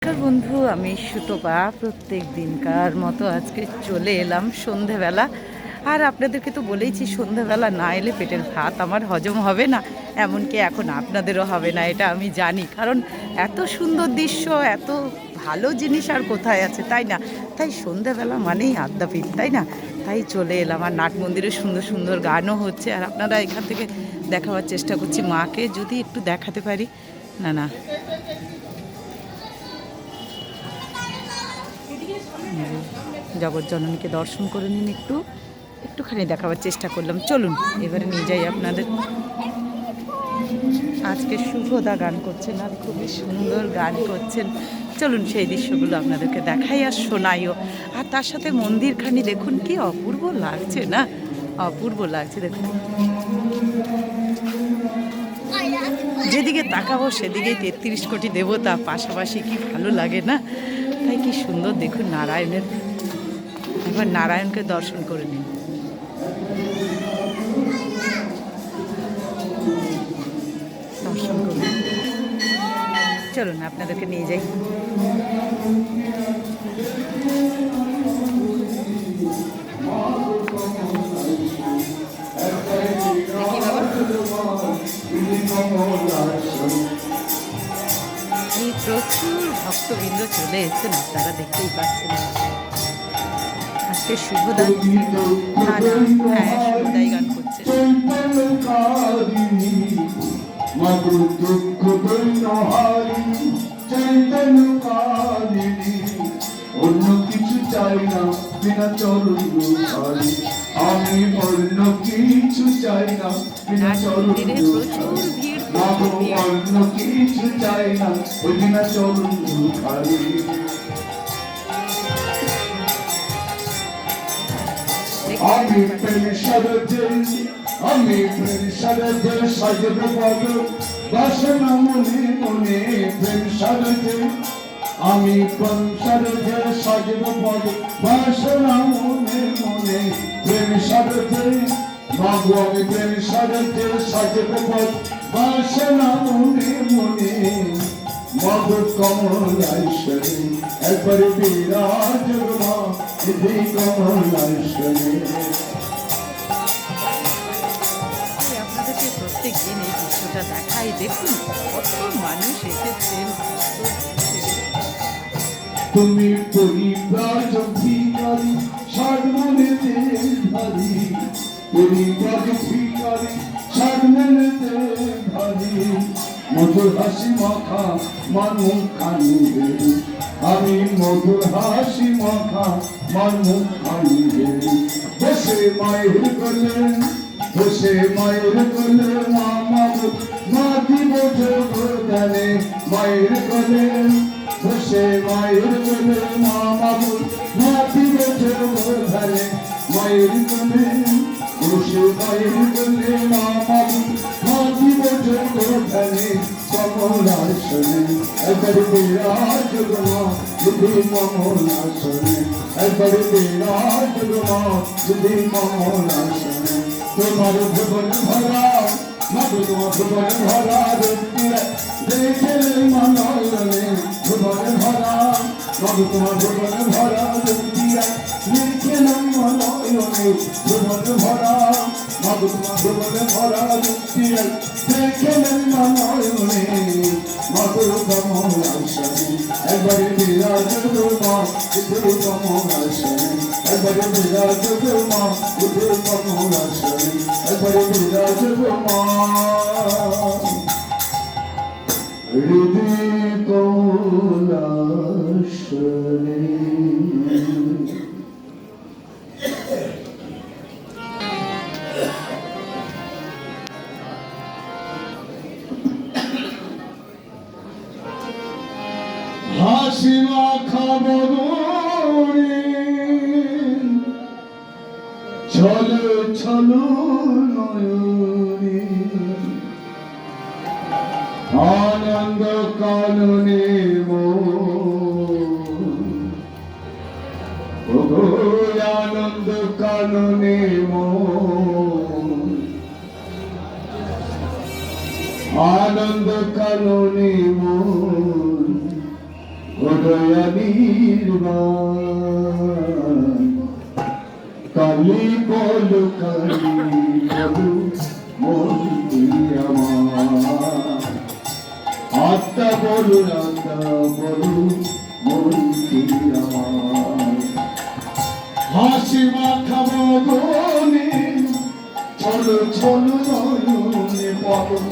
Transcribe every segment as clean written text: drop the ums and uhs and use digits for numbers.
নমস্কার বন্ধু, আমি সুতপা প্রত্যেক দিনকার মতো আজকে চলে এলাম সন্ধেবেলা। আর আপনাদেরকে তো বলেইছি সন্ধেবেলা না এলে পেটের ভাত আমার হজম হবে না, এমনকি এখন আপনাদেরও হবে না, এটা আমি জানি। কারণ এত সুন্দর দৃশ্য, এত ভালো জিনিস আর কোথায় আছে, তাই না? তাই সন্ধেবেলা মানেই আদ্যাপীঠ, তাই না? তাই চলে এলাম। আর নাট মন্দিরে সুন্দর সুন্দর গানও হচ্ছে, আর আপনারা এখান থেকে দেখাবার চেষ্টা করছি। মাকে যদি একটু দেখাতে পারি। না না, জগৎজননীকে দর্শন করে নিন, একটুখানি দেখাবার চেষ্টা করলাম। চলুন এবারে নিয়ে যাই আপনাদের। আজকে শুভদা গান করছেন, আর খুবই সুন্দর গান করছেন। চলুন সেই দৃশ্যগুলো আপনাদেরকে দেখাই আর শোনাইও। আর তার সাথে মন্দিরখানি দেখুন, কি অপূর্ব লাগছে না? অপূর্ব লাগছে দেখুন। যেদিকে তাকাবো সেদিকেই ৩৩ কোটি দেবতা পাশাপাশি, কি ভালো লাগে না? তাই কি সুন্দর দেখুন নারায়ণের। একবার নারায়ণকে দর্শন করে নিন। দর্শন করুন। চলুন আপনাদেরকে নিয়ে যাই। দেখি বাবা, এই প্রচুর ভক্তবৃন্দ চলে এসেছেন, আপনারা দেখতেই পাচ্ছেন। আজকে শুভদাই, হ্যাঁ শুভদাই গান করছে। অন্য কিছু চাই না বিনা চরণ দুখারি, আমি অন্য কিছু চাই না বিনা চরণ দুখারি, অন্য কিছু চাই না ওই বিনা চরণ দুখারি। আমি প্রেম সারথে, আমি প্রেম সারথে সাজব পদ বাসনা মনে মনে, প্রেম সারথে আমি প্রেম সারথে সাজব পদ বাসনা মনে মনে, প্রেম সারথে মাগো আমি প্রেম সারথে সাজব পদ বাসনা মনে মনে, মাগো কমলাশ্বরী একবার বিরাজ মা দিদি কমলাশ্বরী। আপনাদেরকে প্রত্যেক দিন এই দৃশ্যটা দেখাই, দেখুন কত মানুষ এসেছেন। তুমি পরিব্রাজ ভিখারি সাধমনেতে ধারি, পরিব্রাজ ভিখারি সাধমনেতে ধারি, মধুর হাসি মাখা মান মুখখানি দেবী, আমি মধুর হাসি মাখা মান মুখখানি দেবী। বসে মায়ের কোলে, বসে মায়ের কোলে মা মাগো মা দিব জগদানে, মায়ের কোলে বসে মায়ের কোলে মা মাগো মা দিব জগদানে, মায়ের কোলে বসে মায়ের কোলে মা মাগো মা দিব জগদানে, কমলাশ্বরী একবার বিরাজ মা দিদি কমলাশ্বরী, একবার বিরাজ মা দিদি কমলাশ্বরী। তোমার ভুবন ভরা মাগো, তোমার ভুবন ভরা দেখে মননে, ভুবন ভরা মাগো, তোমার ভুবন ভরা দেখে মননে, ভুবন ভরা মাগো, তোমার ভুবন ভরা দেখে মননে, মাগো কমলাশ্বরী একবারে বিরাজ মা দিদি কমলাশ্বরী, একবারে বিরাজ মা দিদি কমলাশ্বরী, একবারে বিরাজ মা হৃদয় কমলাশ্বরী। হাসি মাখা বদনে ছলো ছলো নয়নে, আনন্দ কাননে ওগো আনন্দ কাননে আনন্দ কাননে মন দয়ানির বান কালি বল কালি বল মন্দি আমার আত্মা বল আত্মা বল মন্দি আমার হাসি মাখা বদনে চলো চলো নয়নে পবন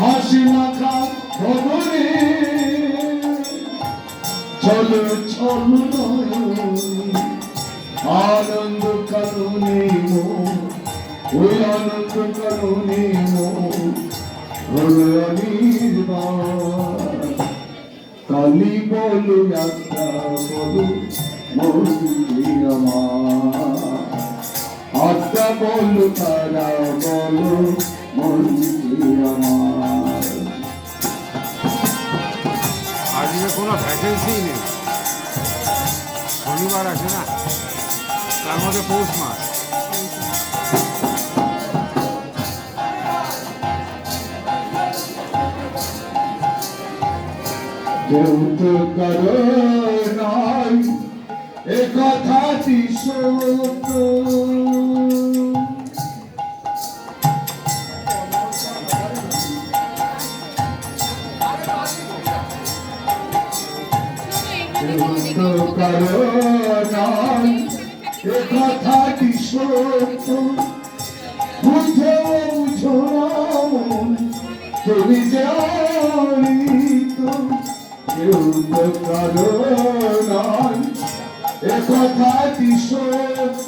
হাসি মাখা বদনে চলো চলো নয়নে আনন্দ কারণে ওই আনন্দ কারণে হলো অনির্বাণ কালি বলো যাত্রা বলো মন্দির আমার আত্মা বলো তারা বলো মন্দির আমার আজকে কোনো ভ্যাকেন্সি নেই, শনিবার আছে না, তার মধ্যে পৌষ মাস। কেউ তো করো নাই এ কথাটি সত্য করো নাই এ কথাটি সত্য বুঝো বুঝো তুমি জানিত কেউ তো করো নাই এ কথাটি সত্য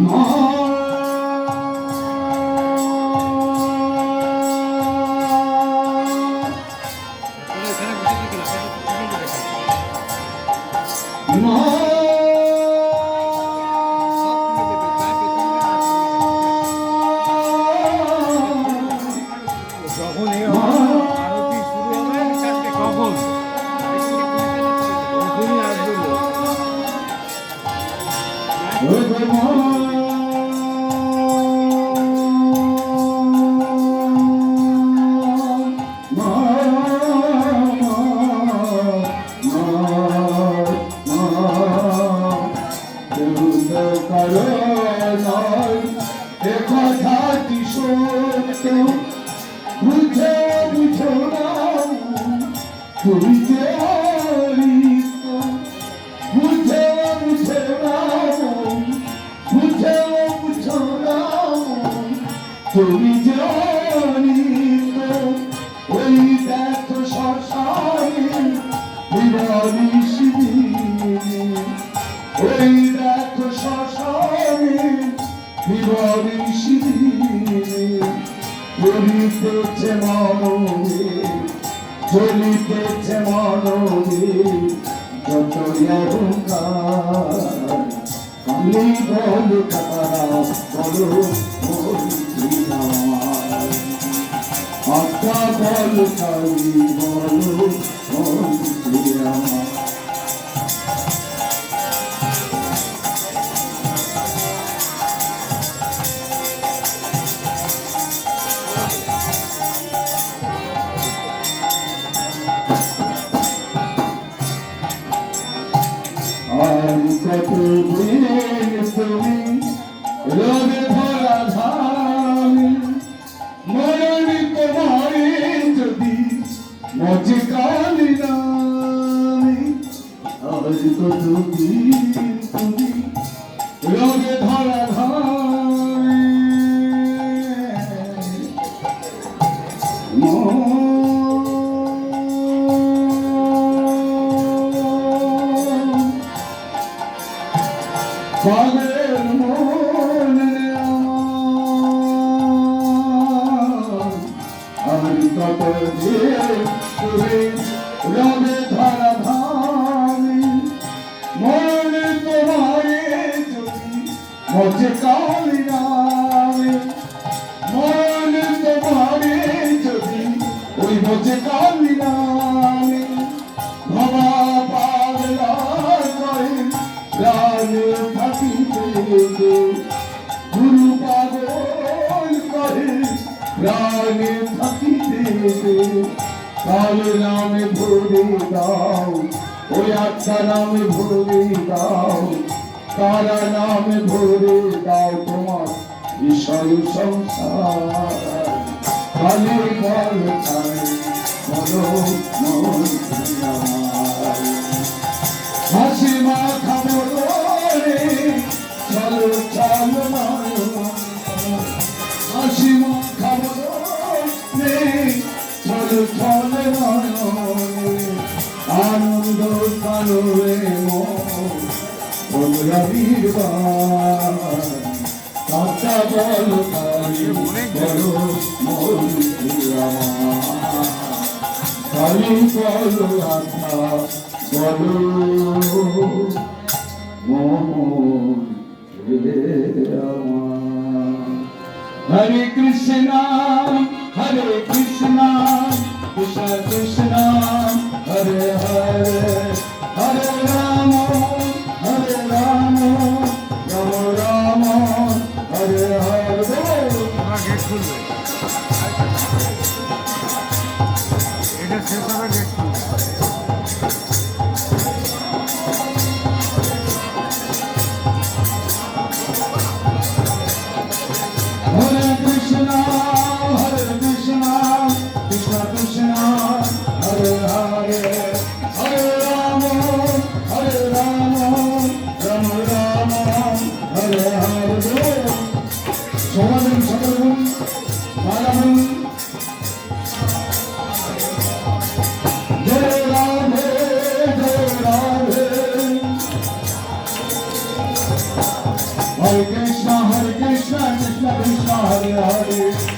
মা যখন এই আরতি শুরু হবে তখন এখনই আসবে লোক। কথাটি সত্য বুঝে বুঝো না তুমি যে বুঝে বুঝে না বুঝে বুঝো না তুমি জানিত ওই দেখো শ্মশানে নিবানিস ওই দেখো শ্মশানে নিবানিস চলিতেছে মানবে চলিতেছে মানবে যতই অহংকার কালি বল তারা বলো মন্দির আমার আত্মা বল কালি বলো মন্দির আমার কতদিন তুমি রোগে ভরা ধামি মরণি তোমারে যদি মজে কালি নামি আজ কতদিন তুমি রোগে ভরা ধামি পাগল মনে আর কত যে তুমি রবে ধরা ধামি মনে তোমারে যদি মজে কালি নামে মনে তোমারে যদি ওই মজে কালি নামে ভবা পাগলা করে প্রাণে থাকিতে গুরু পাগল করে প্রাণে থাকিতে কার নামে ভরে দাও ওই আত্মা নামে ভরে দাও কার নামে ভরে দাও তোমার বিষয় সংসার কালে বল তাই বলো মন আমার হাসি মাখা বলে চলো চলো হাসি মাখা বলে চলো চলো আনন্দ কালো রে মন রবির কাঁচা বল কালী বলো মন কালী বলো আত্মা বলো মন হরে কৃষ্ণ কৃষ্ণ কৃষ্ণ হরে হরে হরে রাম রাম রাম হরে হরে ওরা গেট খুলবে এটা শেষ হবে গেট খুলবে Hare Krishna, Krishna Krishna, Hare Hare, Hare Rama, Rama Rama, Hare Hare. Somadin Sakarum, Malamum, Jai Radhe, Jai Radhe. Hare Krishna, Krishna Krishna, Hare Hare.